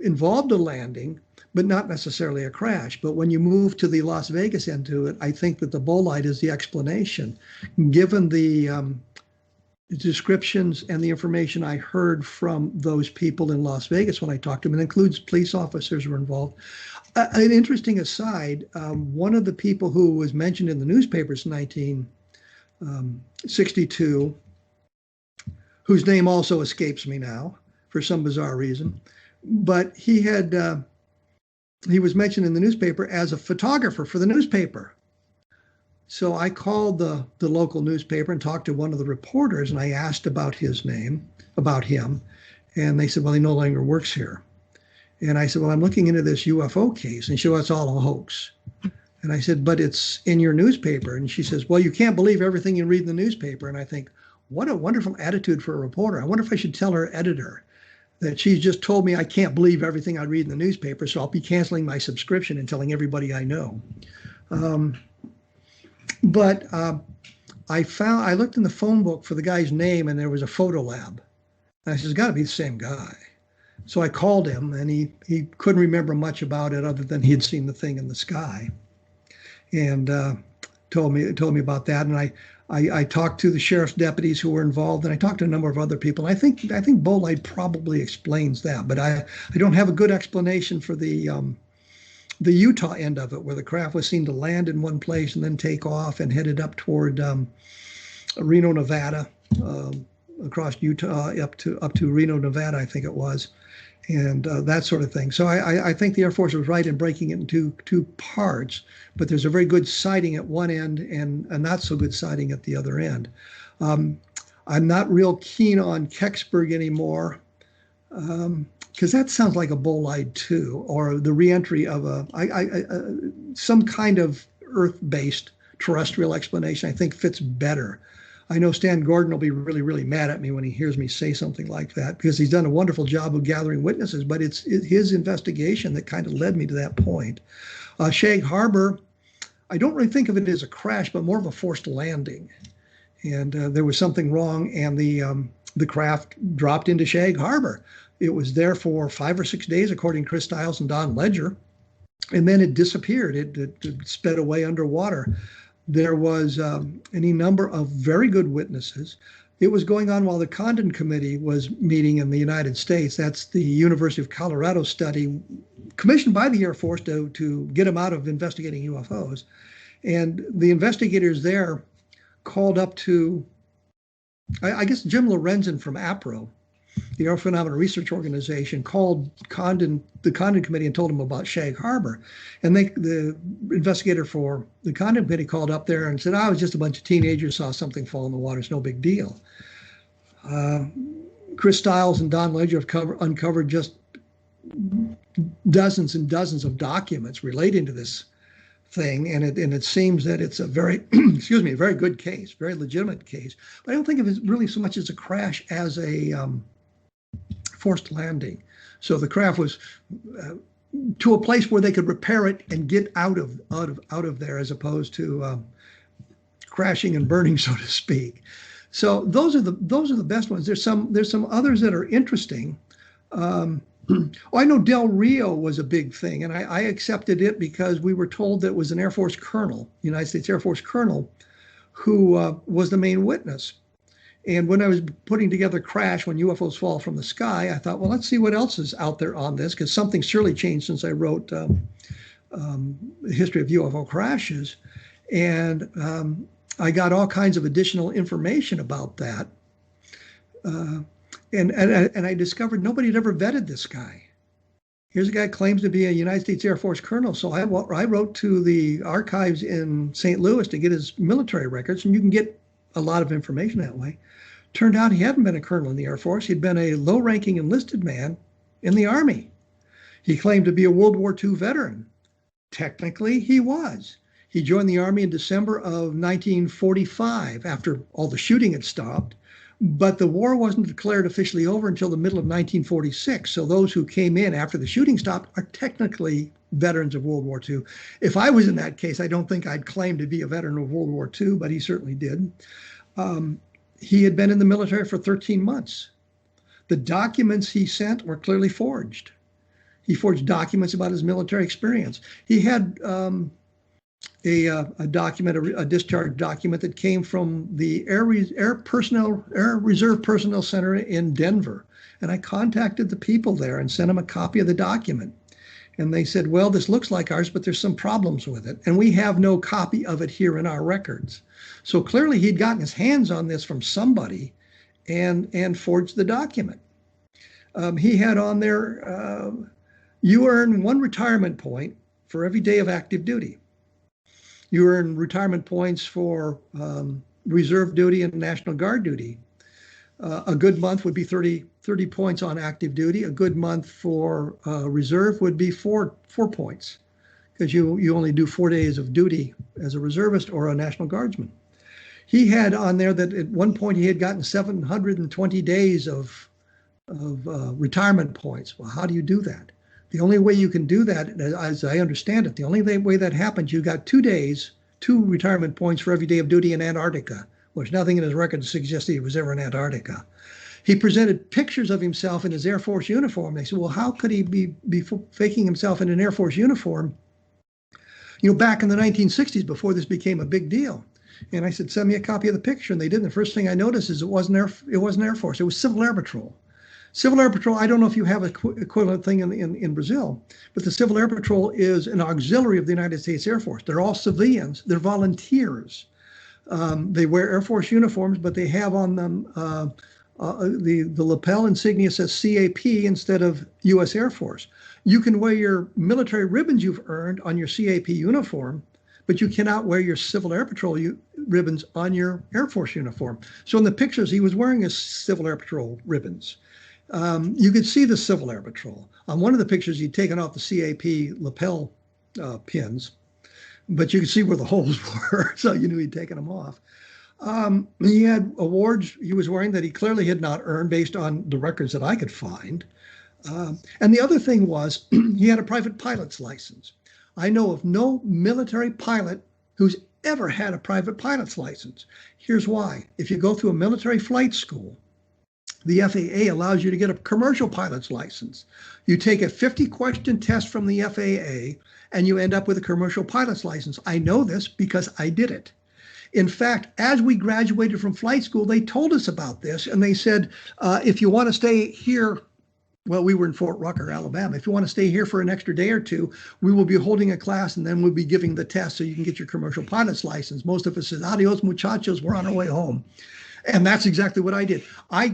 involved a landing, but not necessarily a crash. But when you move to the Las Vegas end to it, I think that the bolide is the explanation. Given the descriptions and the information I heard from those people in Las Vegas when I talked to them, it includes police officers who were involved. An interesting aside, one of the people who was mentioned in the newspapers in 1962, whose name also escapes me now for some bizarre reason, but he was mentioned in the newspaper as a photographer for the newspaper. So I called the local newspaper and talked to one of the reporters, and I asked about him, and they said, well, he no longer works here. And I said, well, I'm looking into this UFO case. And she said, well, it's all a hoax. And I said, but it's in your newspaper. And she says, well, you can't believe everything you read in the newspaper. And I think, what a wonderful attitude for a reporter. I wonder if I should tell her editor that she's just told me I can't believe everything I read in the newspaper, so I'll be canceling my subscription and telling everybody I know. But I looked in the phone book for the guy's name, and there was a photo lab. And I said, it's got to be the same guy. So I called him, and he couldn't remember much about it other than he had seen the thing in the sky, and told me about that. And I talked to the sheriff's deputies who were involved, and I talked to a number of other people. I think bolide probably explains that, but I don't have a good explanation for the Utah end of it, where the craft was seen to land in one place and then take off and headed up toward Reno, Nevada, across Utah up to Reno, Nevada, I think it was, and that sort of thing. So I think the Air Force was right in breaking it into two parts, but there's a very good sighting at one end and a not so good sighting at the other end. I'm not real keen on Kecksburg anymore, because that sounds like a bolide too, or the reentry of some kind of Earth-based terrestrial explanation. I think fits better. I know Stan Gordon will be really, really mad at me when he hears me say something like that, because he's done a wonderful job of gathering witnesses, but it's his investigation that kind of led me to that point. Shag Harbor, I don't really think of it as a crash, but more of a forced landing. And there was something wrong, and the craft dropped into Shag Harbor. It was there for 5 or 6 days, according to Chris Stiles and Don Ledger, and then it disappeared. It sped away underwater. There was any number of very good witnesses. It was going on while the Condon Committee was meeting in the United States. That's the University of Colorado study commissioned by the Air Force to get them out of investigating UFOs. And the investigators there called up to, I guess, Jim Lorenzen from APRO, the Air Phenomena Research Organization, called the Condon Committee and told them about Shag Harbor. And the investigator for the Condon Committee called up there and said, it was just a bunch of teenagers saw something fall in the water. It's no big deal. Chris Stiles and Don Ledger have uncovered just dozens and dozens of documents relating to this thing, and it seems that it's a very, a very good case, very legitimate case. But I don't think of it really so much as a crash as a forced landing. So the craft was to a place where they could repair it and get out of there, as opposed to crashing and burning, so to speak. So those are the best ones. There's some others that are interesting. I know Del Rio was a big thing, and I accepted it because we were told that it was an Air Force colonel, United States Air Force colonel, who was the main witness. And when I was putting together Crash, When UFOs Fall from the Sky, I thought, well, let's see what else is out there on this, because something surely changed since I wrote the history of UFO crashes. And I got all kinds of additional information about that. And I discovered nobody had ever vetted this guy. Here's a guy who claims to be a United States Air Force colonel. So I wrote to the archives in St. Louis to get his military records, and you can get a lot of information that way. Turned out he hadn't been a colonel in the Air Force. He'd been a low-ranking enlisted man in the Army. He claimed to be a World War II veteran. Technically, he was. He joined the Army in December of 1945 after all the shooting had stopped, But the war wasn't declared officially over until the middle of 1946. So those who came in after the shooting stopped are technically veterans of World War II. If I was in that case, I don't think I'd claim to be a veteran of World War II, but he certainly did. He had been in the military for 13 months. The documents he sent were clearly forged. He forged documents about his military experience. He had a document, a discharge document that came from the Air Reserve Personnel Center in Denver. And I contacted the people there and sent them a copy of the document. And they said, well, this looks like ours, but there's some problems with it. And we have no copy of it here in our records. So clearly he'd gotten his hands on this from somebody and forged the document. He had on there, you earn 1 retirement point for every day of active duty. You earn retirement points for reserve duty and National Guard duty. A good month would be 30 points on active duty. A good month for reserve would be four points, because you only do 4 days of duty as a reservist or a National Guardsman. He had on there that at one point he had gotten 720 days of retirement points. Well, how do you do that? The only way you can do that, as I understand it, the only way that happens, you got 2 days, 2 retirement points for every day of duty in Antarctica. There's nothing in his record to suggest that he was ever in Antarctica. He presented pictures of himself in his Air Force uniform. They said, well, how could he be faking himself in an Air Force uniform, back in the 1960s before this became a big deal? And I said, send me a copy of the picture. And they did. And the first thing I noticed is it wasn't Air Force. It was Civil Air Patrol. Civil Air Patrol, I don't know if you have an equivalent thing in Brazil, but the Civil Air Patrol is an auxiliary of the United States Air Force. They're all civilians. They're volunteers. They wear Air Force uniforms, but they have on them the lapel insignia says CAP instead of U.S. Air Force. You can wear your military ribbons you've earned on your CAP uniform, but you cannot wear your Civil Air Patrol ribbons on your Air Force uniform. So in the pictures, he was wearing his Civil Air Patrol ribbons. You could see the Civil Air Patrol. On one of the pictures, he'd taken off the CAP lapel pins, but you could see where the holes were, so you knew he'd taken them off. He had awards he was wearing that he clearly had not earned based on the records that I could find. And the other thing was he had a private pilot's license. I know of no military pilot who's ever had a private pilot's license. Here's why. If you go through a military flight school, the FAA allows you to get a commercial pilot's license. You take a 50-question test from the FAA, and you end up with a commercial pilot's license. I know this because I did it. In fact, as we graduated from flight school, they told us about this, and they said, if you want to stay here, well, we were in Fort Rucker, Alabama. If you want to stay here for an extra day or two, we will be holding a class, and then we'll be giving the test so you can get your commercial pilot's license. Most of us said, adios, muchachos, we're on our way home. And that's exactly what I did. I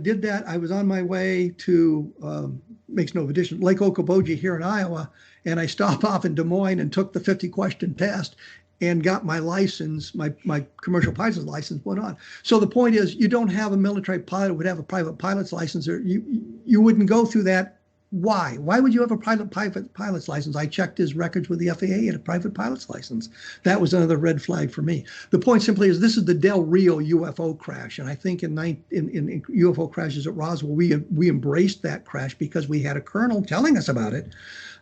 did that. I was on my way to, makes no addition, Lake Okoboji here in Iowa, and I stopped off in Des Moines and took the 50-question test and got my license, my commercial pilot's license went on. So the point is, you don't have a military pilot who would have a private pilot's license, or you wouldn't go through that. Why? Why would you have a private pilot's license? I checked his records with the FAA and a private pilot's license. That was another red flag for me. The point simply is, this is the Del Rio UFO crash. And I think in UFO crashes at Roswell, we embraced that crash because we had a colonel telling us about it,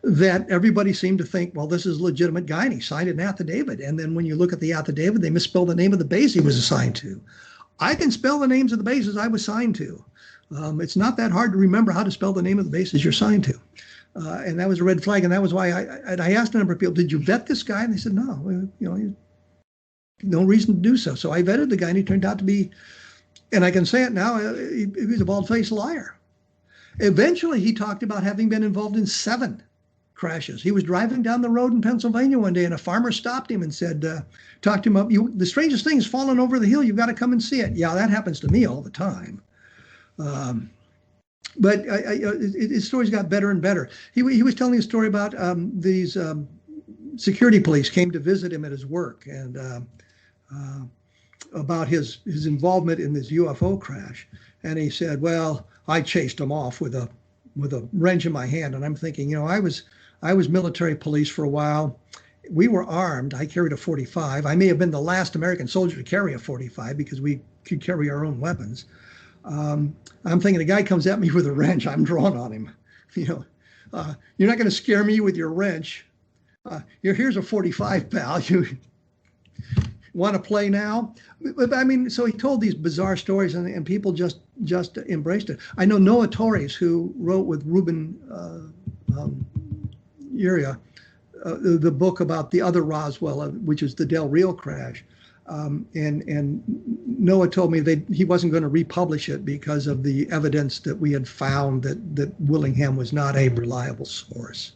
that everybody seemed to think, well, this is a legitimate guy, and he signed an affidavit. And then when you look at the affidavit, they misspelled the name of the base he was assigned to. I can spell the names of the bases I was assigned to. It's not that hard to remember how to spell the name of the bases you're signed to. And that was a red flag. And that was why I asked a number of people, did you vet this guy? And they said, no, no reason to do so. So I vetted the guy, and he turned out to be, and I can say it now, he was a bald-faced liar. Eventually, he talked about having been involved in 7 crashes. He was driving down the road in Pennsylvania one day, and a farmer stopped him and said, talked to him up, the strangest thing is falling over the hill. You've got to come and see it. Yeah, that happens to me all the time. But his stories got better and better. He was telling a story about these security police came to visit him at his work, and about his involvement in this UFO crash. And he said, well, I chased him off with a wrench in my hand. And I'm thinking, I was military police for a while. We were armed. I carried a .45. I may have been the last American soldier to carry a .45 because we could carry our own weapons. I'm thinking a guy comes at me with a wrench, I'm drawn on him. You're not going to scare me with your wrench. Here's a 45, pal. You want to play now? But I mean, so he told these bizarre stories, and people just embraced it. I know Noah Torres, who wrote with Ruben Uria the book about the other Roswell, which is the Del Rio crash. And Noah told me he wasn't going to republish it because of the evidence that we had found that Willingham was not a reliable source.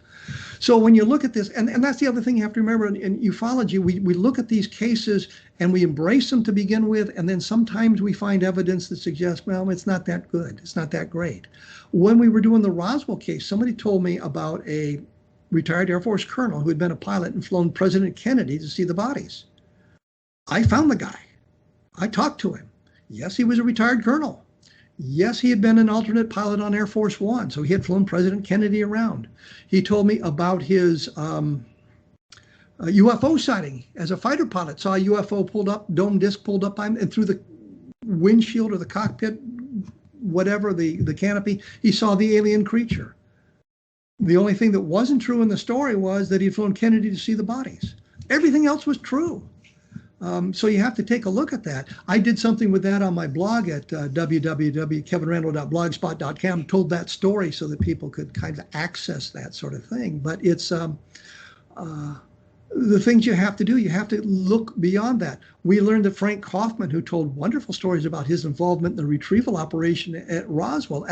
So when you look at this, and that's the other thing you have to remember in ufology, we look at these cases and we embrace them to begin with, and then sometimes we find evidence that suggests, well, it's not that good, it's not that great. When we were doing the Roswell case, somebody told me about a retired Air Force colonel who had been a pilot and flown President Kennedy to see the bodies. I found the guy. I talked to him. Yes, he was a retired colonel. Yes, he had been an alternate pilot on Air Force One, so he had flown President Kennedy around. He told me about his UFO sighting as a fighter pilot. Saw a UFO pulled up, dome disc pulled up by him, and through the windshield or the cockpit, whatever, the canopy, he saw the alien creature. The only thing that wasn't true in the story was that he'd flown Kennedy to see the bodies. Everything else was true. So you have to take a look at that. I did something with that on my blog at www.kevinrandle.blogspot.com, told that story so that people could kind of access that sort of thing. But it's the things you have to do. You have to look beyond that. We learned that Frank Kaufman, who told wonderful stories about his involvement in the retrieval operation at Roswell,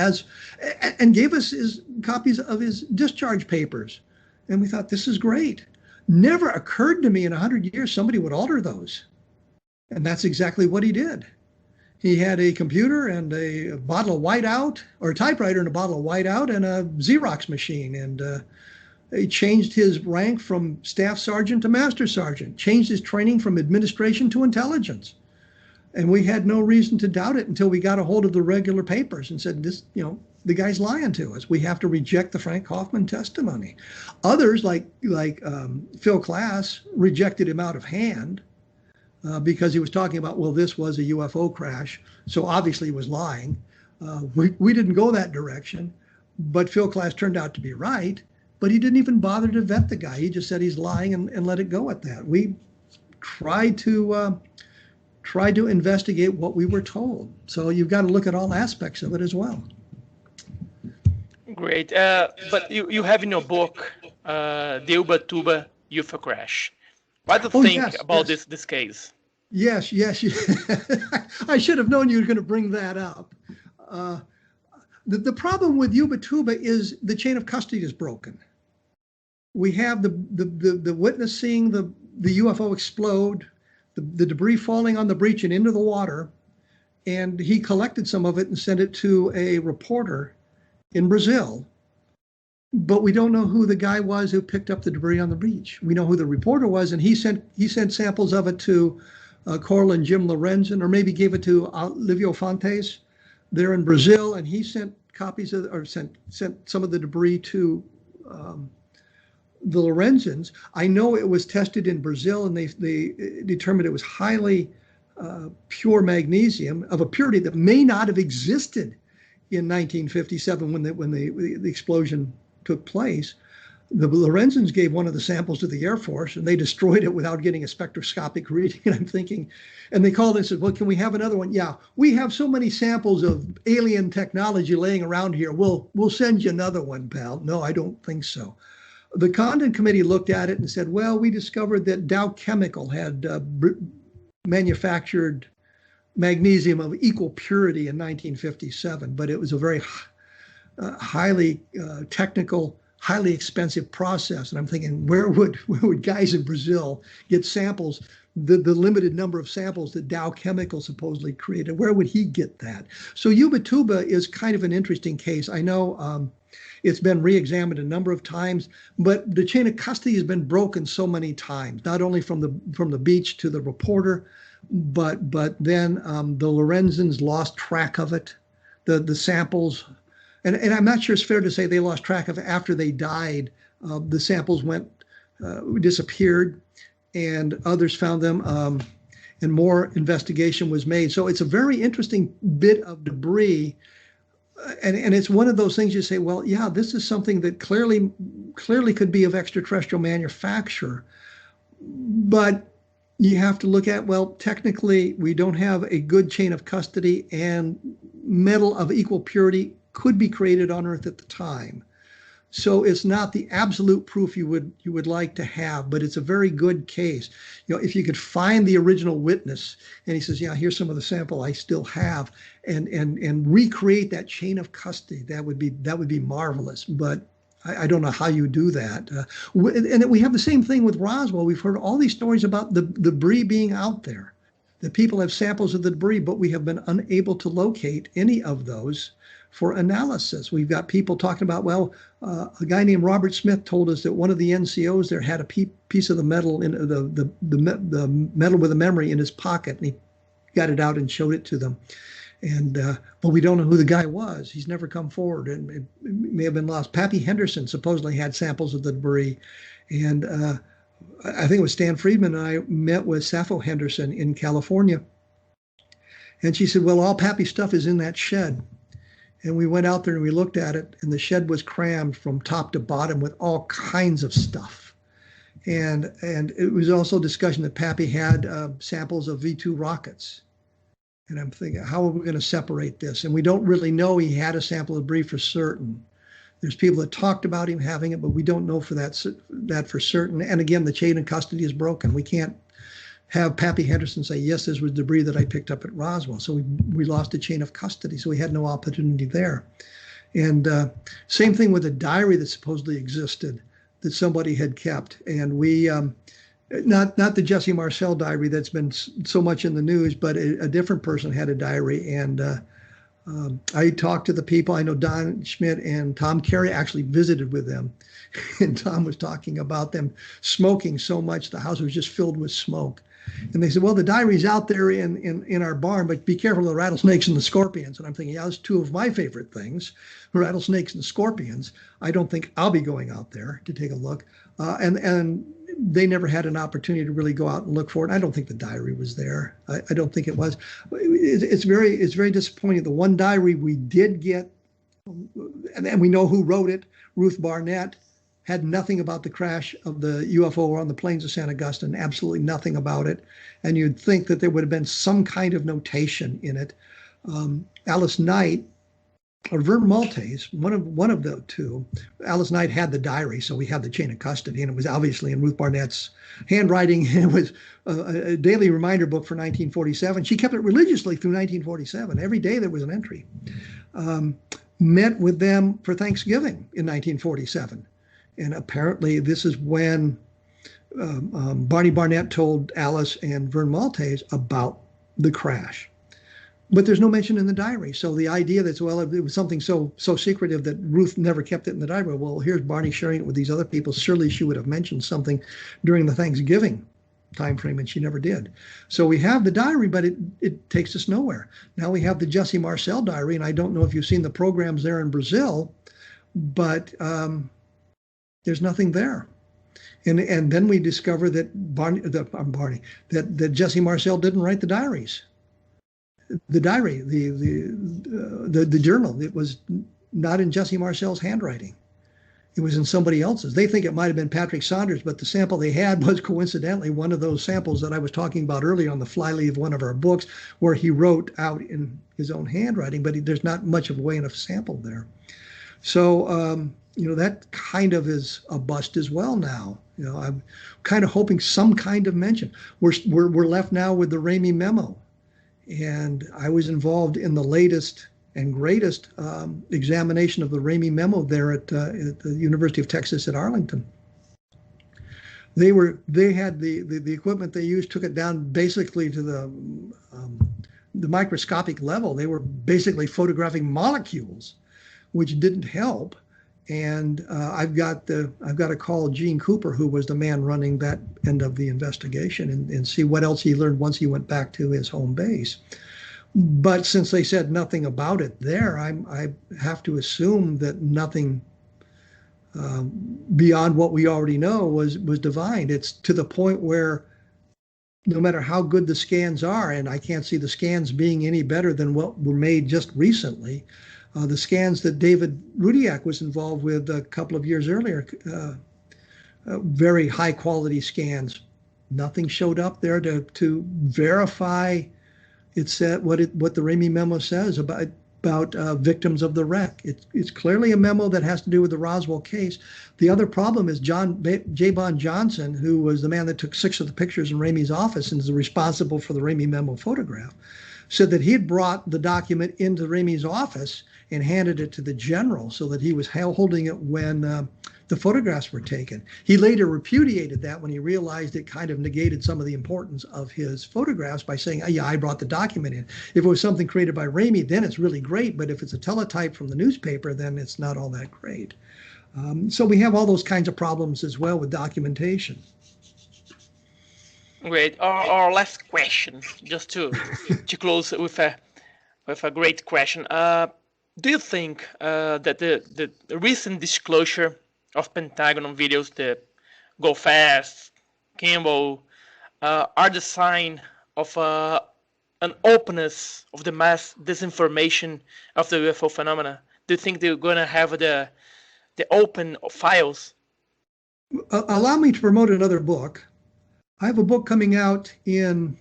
and gave us his copies of his discharge papers. And we thought, this is great. Never occurred to me in 100 years somebody would alter those. And that's exactly what he did. He had a computer and a bottle of whiteout, or a typewriter and a bottle of whiteout, and a Xerox machine. And he changed his rank from staff sergeant to master sergeant, changed his training from administration to intelligence. And we had no reason to doubt it until we got a hold of the regular papers and said, this, the guy's lying to us. We have to reject the Frank Kaufman testimony. Others, like Phil Klass, rejected him out of hand because he was talking about, well, this was a UFO crash, so obviously he was lying. We didn't go that direction, but Phil Klass turned out to be right, but he didn't even bother to vet the guy. He just said he's lying and let it go at that. We tried to investigate what we were told. So you've got to look at all aspects of it as well. Great. But you have in your book the Ubatuba UFO crash. What do you think about this case? Yes. I should have known you were going to bring that up. The problem with Ubatuba is the chain of custody is broken. We have the witness seeing the UFO explode, the debris falling on the breach and into the water, and he collected some of it and sent it to a reporter in Brazil, but we don't know who the guy was who picked up the debris on the beach. We know who the reporter was, and he sent samples of it to Coral and Jim Lorenzen, or maybe gave it to Livio Fontes there in Brazil, and he sent copies of, or sent some of the debris to the Lorenzens. I know it was tested in Brazil, and they determined it was highly pure magnesium of a purity that may not have existed in 1957 when the explosion took place. The Lorenzens gave one of the samples to the Air Force, and they destroyed it without getting a spectroscopic reading. And I'm thinking, and they called and said, well, can we have another one? Yeah, we have so many samples of alien technology laying around here. We'll send you another one, pal. No, I don't think so. The Condon Committee looked at it and said, well, we discovered that Dow Chemical had manufactured magnesium of equal purity in 1957, but it was a very highly technical, highly expensive process. And I'm thinking, where would guys in Brazil get samples, the limited number of samples that Dow Chemical supposedly created? Where would he get that? So Ubatuba is kind of an interesting case. I know it's been re-examined a number of times, but the chain of custody has been broken so many times, not only from the beach to the reporter, but then the Lorenzens lost track of it, the samples, and I'm not sure it's fair to say they lost track of it after they died. The samples disappeared, and others found them. and more investigation was made. So it's a very interesting bit of debris. And it's one of those things you say, well, yeah, this is something that clearly could be of extraterrestrial manufacture. But you have to look at, well, technically, we don't have a good chain of custody, and metal of equal purity could be created on Earth at the time. So it's not the absolute proof you would like to have, but it's a very good case. If you could find the original witness and he says, yeah, here's some of the sample I still have, and recreate that chain of custody, that would be marvelous. But I don't know how you do that. And we have the same thing with Roswell. We've heard all these stories about the debris being out there. The people have samples of the debris, but we have been unable to locate any of those for analysis. We've got people talking about, well, a guy named Robert Smith told us that one of the NCOs there had a piece of the metal, in the metal with a memory in his pocket, and he got it out and showed it to them. And but we don't know who the guy was. He's never come forward, and it may have been lost. Pappy Henderson supposedly had samples of the debris, and I think it was Stan Friedman and I met with Sappho Henderson in California, and she said, well, all Pappy's stuff is in that shed. And we went out there and we looked at it, and the shed was crammed from top to bottom with all kinds of stuff. And it was also discussion that Pappy had samples of V-2 rockets. And I'm thinking, how are we going to separate this? And we don't really know he had a sample of debris for certain. There's people that talked about him having it, but we don't know for that for certain. And again, the chain of custody is broken. We can't have Pappy Henderson say, yes, this was debris that I picked up at Roswell. So we lost a chain of custody. So we had no opportunity there. And same thing with a diary that supposedly existed that somebody had kept. And we, not the Jesse Marcel diary that's been so much in the news, but a different person had a diary. And I talked to the people. I know Don Schmidt and Tom Carey actually visited with them. And Tom was talking about them smoking so much the house was just filled with smoke. And they said, well, the diary's out there in our barn, but be careful of the rattlesnakes and the scorpions. And I'm thinking, yeah, those two of my favorite things, rattlesnakes and scorpions. I don't think I'll be going out there to take a look. And they never had an opportunity to really go out and look for it. I don't think the diary was there. I don't think it was. It's very disappointing. The one diary we did get, and we know who wrote it, Ruth Barnett, had nothing about the crash of the UFO on the plains of San Augustine, absolutely nothing about it. And you'd think that there would have been some kind of notation in it. Alice Knight, or Vern Maltese, one of the two. Alice Knight had the diary, so we had the chain of custody, and it was obviously in Ruth Barnett's handwriting. It was a daily reminder book for 1947. She kept it religiously through 1947. Every day there was an entry. Met with them for Thanksgiving in 1947. And apparently this is when Barney Barnett told Alice and Vern Maltese about the crash. But there's no mention in the diary. So the idea that, well, it was something so secretive that Ruth never kept it in the diary. Well, here's Barney sharing it with these other people. Surely she would have mentioned something during the Thanksgiving time frame, and she never did. So we have the diary, but it takes us nowhere. Now we have the Jesse Marcel diary, and I don't know if you've seen the programs there in Brazil, but there's nothing there. And then we discover that that Jesse Marcel didn't write the diaries. The diary, the journal, it was not in Jesse Marcel's handwriting. It was in somebody else's. They think it might have been Patrick Saunders, but the sample they had was coincidentally one of those samples that I was talking about earlier on the flyleaf of one of our books, where he wrote out in his own handwriting, but there's not much of a way in a sample there. So, that kind of is a bust as well now. I'm kind of hoping some kind of mention. We're left now with the Ramey memo. And I was involved in the latest and greatest examination of the Ramey memo there at the University of Texas at Arlington. They had the equipment they used, took it down basically to the microscopic level. They were basically photographing molecules, which didn't help. And I've got to call Gene Cooper, who was the man running that end of the investigation, and see what else he learned once he went back to his home base. But since they said nothing about it there, I have to assume that nothing beyond what we already know was divined. It's to the point where no matter how good the scans are, and I can't see the scans being any better than what were made just recently, the scans that David Rudiak was involved with a couple of years earlier, very high quality scans, nothing showed up there to verify it said what the Ramey memo says about victims of the wreck. It's clearly a memo that has to do with the Roswell case. The other problem is J. Bond Johnson, who was the man that took 6 of the pictures in Ramey's office and is responsible for the Ramey memo photograph, said that he had brought the document into Ramey's office and handed it to the general so that he was holding it when the photographs were taken. He later repudiated that when he realized it kind of negated some of the importance of his photographs by saying, oh, yeah, I brought the document in. If it was something created by Ramey, then it's really great. But if it's a teletype from the newspaper, then it's not all that great. So we have all those kinds of problems as well with documentation. Great. Our last question, just to close with a great question. Do you think that the recent disclosure of Pentagon on videos, the Go Fast, Campbell, are the sign of an openness of the mass disinformation of the UFO phenomena? Do you think they're going to have the open files? Allow me to promote another book. I have a book coming out in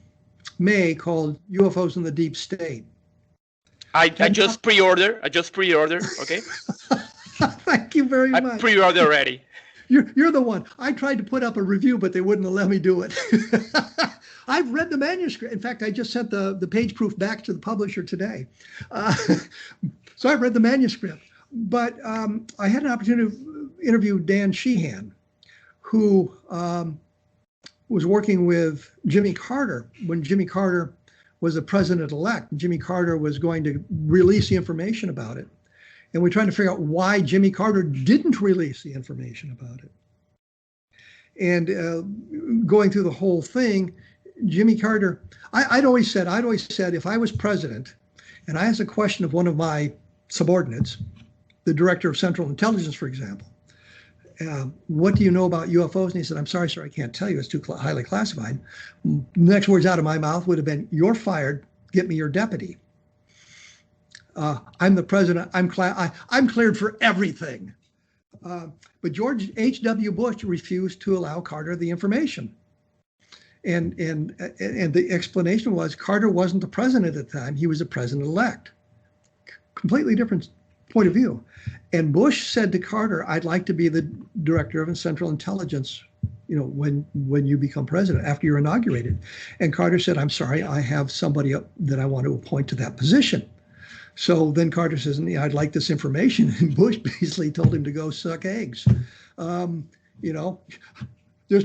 May called UFOs in the Deep State. I just pre-order. Okay. Thank you very much. I pre-order already. You're the one. I tried to put up a review, but they wouldn't let me do it. I've read the manuscript. In fact, I just sent the page proof back to the publisher today. So I've read the manuscript. But I had an opportunity to interview Dan Sheehan, who was working with Jimmy Carter when Jimmy Carter was the president-elect. Jimmy Carter was going to release the information about it. And we're trying to figure out why Jimmy Carter didn't release the information about it. And going through the whole thing, Jimmy Carter, I'd always said, if I was president and I asked a question of one of my subordinates, the director of Central Intelligence, for example, what do you know about UFOs? And he said, I'm sorry, sir, I can't tell you. It's too highly classified. The next words out of my mouth would have been, you're fired. Get me your deputy. I'm the president. I'm cleared for everything. But George H.W. Bush refused to allow Carter the information. And the explanation was Carter wasn't the president at the time. He was the president-elect. Completely different point of view. And Bush said to Carter, I'd like to be the director of Central Intelligence, when you become president, after you're inaugurated. And Carter said, I'm sorry, I have somebody that I want to appoint to that position. So then Carter says, I'd like this information. And Bush basically told him to go suck eggs. There's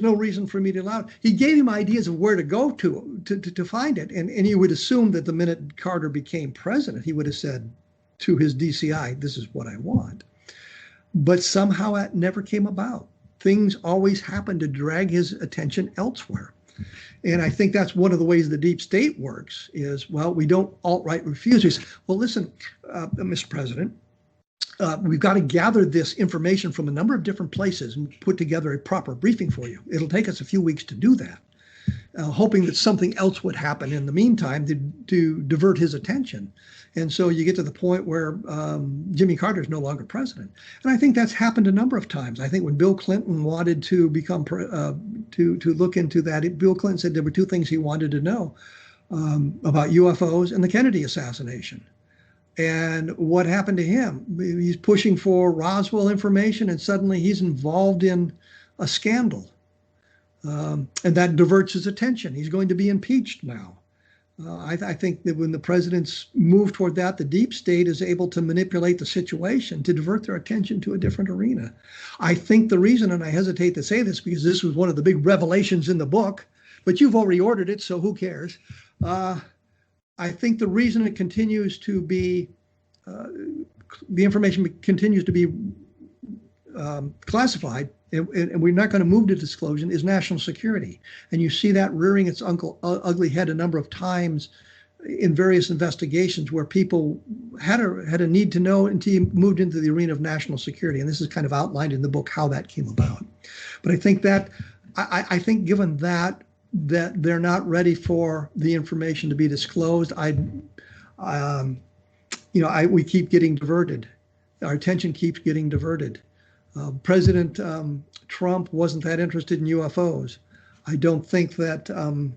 no reason for me to allow it. He gave him ideas of where to go to find it. And you would assume that the minute Carter became president, he would have said to his DCI, this is what I want. But somehow that never came about. Things always happened to drag his attention elsewhere. And I think that's one of the ways the deep state works is, well, we don't outright refuse. We say, well, listen, Mr. President, we've got to gather this information from a number of different places and put together a proper briefing for you. It'll take us a few weeks to do that, hoping that something else would happen in the meantime to divert his attention. And so you get to the point where Jimmy Carter is no longer president. And I think that's happened a number of times. I think when Bill Clinton wanted to become to look into that, Bill Clinton said there were 2 things he wanted to know about UFOs and the Kennedy assassination. And what happened to him? He's pushing for Roswell information, and suddenly he's involved in a scandal. And that diverts his attention. He's going to be impeached now. I think that when the presidents move toward that, the deep state is able to manipulate the situation to divert their attention to a different arena. I think the reason, and I hesitate to say this because this was one of the big revelations in the book, but you've already ordered it, so who cares? I think the reason it continues to be, the information continues to be classified, and we're not going to move to disclosure, is national security. And you see that rearing its ugly head a number of times in various investigations where people had a need to know until you moved into the arena of national security. And this is kind of outlined in the book how that came about. But I think that, I think given that, that they're not ready for the information to be disclosed. We keep getting diverted. Our attention keeps getting diverted. President Trump wasn't that interested in UFOs. I don't think that and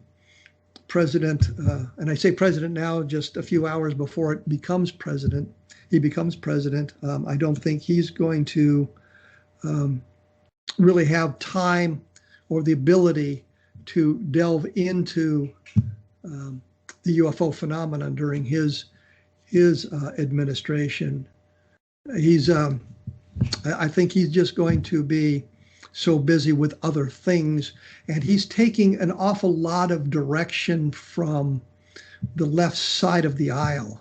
I say president now, just a few hours before he becomes president, I don't think he's going to really have time or the ability to delve into the UFO phenomenon during his administration. I think he's just going to be so busy with other things, and he's taking an awful lot of direction from the left side of the aisle,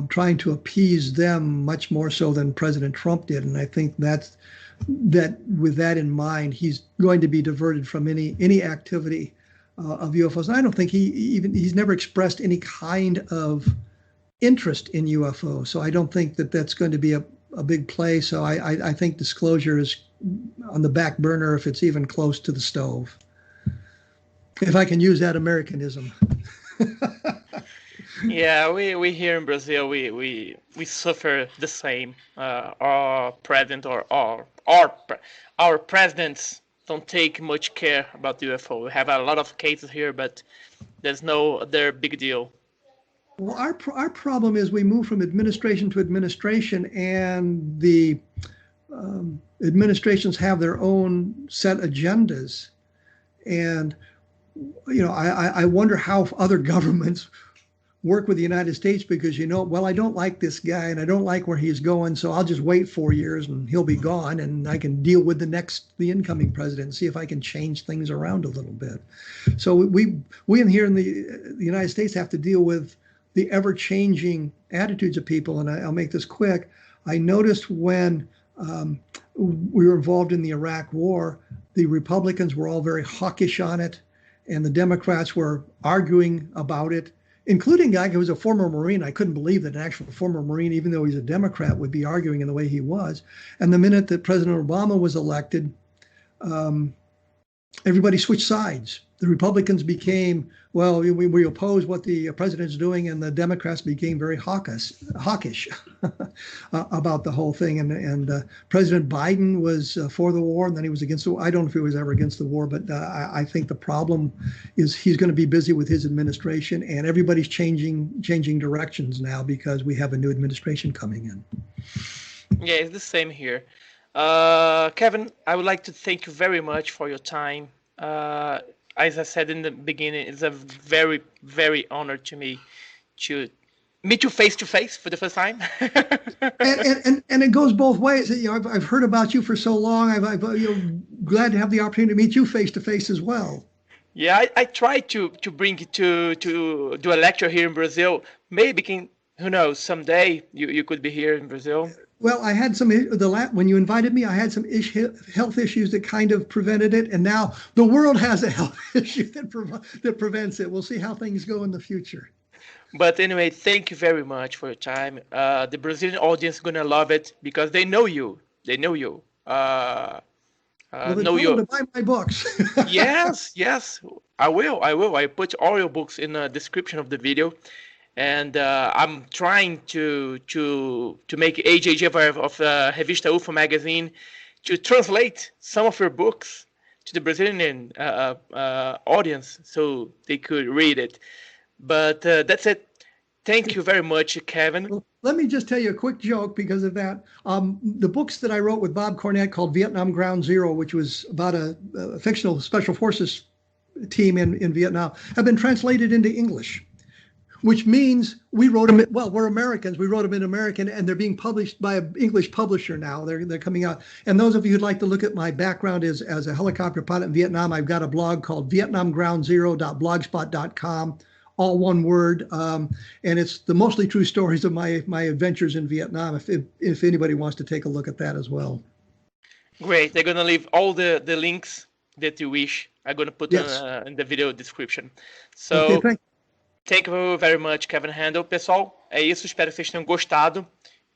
trying to appease them much more so than President Trump did. And I think that with that in mind, he's going to be diverted from any activity of UFOs. And I don't think he's never expressed any kind of interest in UFOs. So I don't think that that's going to be a big play. So I think disclosure is on the back burner if it's even close to the stove. If I can use that Americanism. Yeah, we here in Brazil, we suffer the same. Our president or our presidents don't take much care about the UFO. We have a lot of cases here, but there's no other big deal. Well, our problem is we move from administration to administration, and the administrations have their own set agendas. And, I wonder how other governments work with the United States, because, I don't like this guy and I don't like where he's going, so I'll just wait 4 years and he'll be gone and I can deal with the incoming president and see if I can change things around a little bit. So we here in the United States have to deal with the ever-changing attitudes of people. And I'll make this quick. I noticed when we were involved in the Iraq War, the Republicans were all very hawkish on it, and the Democrats were arguing about it, including a guy who was a former Marine. I couldn't believe that an actual former Marine, even though he's a Democrat, would be arguing in the way he was. And the minute that President Obama was elected, everybody switched sides. The Republicans became, we oppose what the president's doing, and the Democrats became very hawkish about the whole thing. And President Biden was for the war, and then he was against the war. I don't know if he was ever against the war, but I think the problem is he's going to be busy with his administration, and everybody's changing directions now because we have a new administration coming in. Yeah, it's the same here. Kevin, I would like to thank you very much for your time. As I said in the beginning, it's a very, very honor to me to meet you face to face for the first time. and it goes both ways. I've heard about you for so long. I'm glad to have the opportunity to meet you face to face as well. Yeah, I tried to bring you to do a lecture here in Brazil. Maybe who knows, someday you could be here in Brazil. Well, I had when you invited me, I had some health issues that kind of prevented it. And now the world has a health issue that prevents it. We'll see how things go in the future. But anyway, thank you very much for your time. The Brazilian audience is going to love it because they know you. They know you. Well, know you to buy my books. Yes, I will. I put all your books in the description of the video. And I'm trying to make AJJ of Revista UFO magazine to translate some of your books to the Brazilian audience so they could read it. But that's it. Thank you very much, Kevin. Well, let me just tell you a quick joke because of that. The books that I wrote with Bob Cornett called Vietnam Ground Zero, which was about a fictional special forces team in Vietnam, have been translated into English. Which means we wrote them, we're Americans, we wrote them in American, and they're being published by an English publisher now. They're coming out. And those of you who'd like to look at my background as a helicopter pilot in Vietnam, I've got a blog called vietnamgroundzero.blogspot.com, all one word. And it's the mostly true stories of my adventures in Vietnam, if anybody wants to take a look at that as well. Great. They're going to leave all the links that you wish. I'm going to put in the video description. So. Okay, thank you very much, Kevin Randle. Pessoal, é isso. Espero que vocês tenham gostado.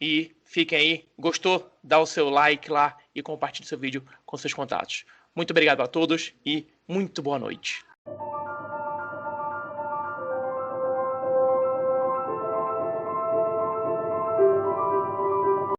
E fiquem aí. Gostou? Dá o seu like lá e compartilhe seu vídeo com seus contatos. Muito obrigado a todos e muito boa noite.